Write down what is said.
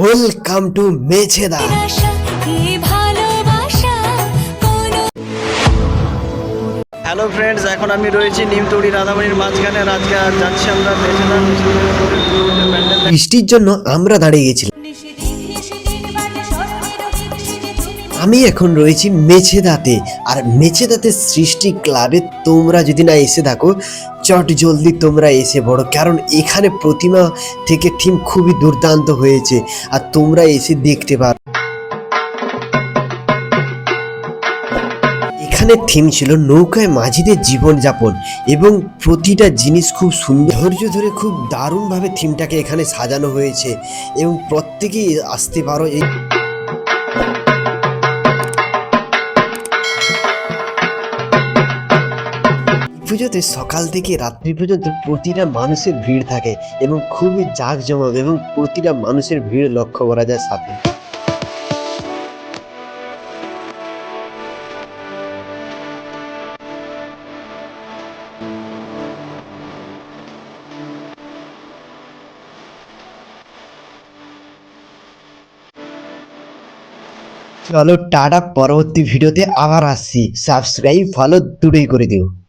Welcome to Mecheda. Hello friends, এখন আমি রয়েছি নিমতড়ি রাধামণির মাঝখানে। আজকে যাচ্ছি আমরা মেছেদা। বৃষ্টির জন্য আমরা দাঁড়িয়ে গেছিলাম। আমি এখন রয়েছি মেছেদাতে, আর মেছেদাতে সৃষ্টি ক্লাবে তোমরা যদি না এসে থাকো চট জলদি তোমরা এসে পড়ো, কারণ এখানে প্রতিমা থেকে থিম খুবই দুর্দান্ত হয়েছে আর তোমরা এসে দেখতে পারো। এখানে থিম ছিল নৌকায় মাঝিদের জীবনযাপন এবং প্রতিটা জিনিস খুব সুন্দর ধৈর্য ধরে খুব দারুণভাবে থিমটাকে এখানে সাজানো হয়েছে এবং প্রত্যেকেই আসতে পারো। এই পুজোতে সকাল থেকে রাত্রি পর্যন্ত প্রতিটা মানুষের ভিড় থাকে এবং খুবই জাঁকজমক এবং প্রতিটা মানুষের ভিড় লক্ষ্য করা যায় সাথে। চলো টাটা, পরবর্তী ভিডিওতে আবার আসছি। সাবস্ক্রাইব ফলো দুটোই করে দিও।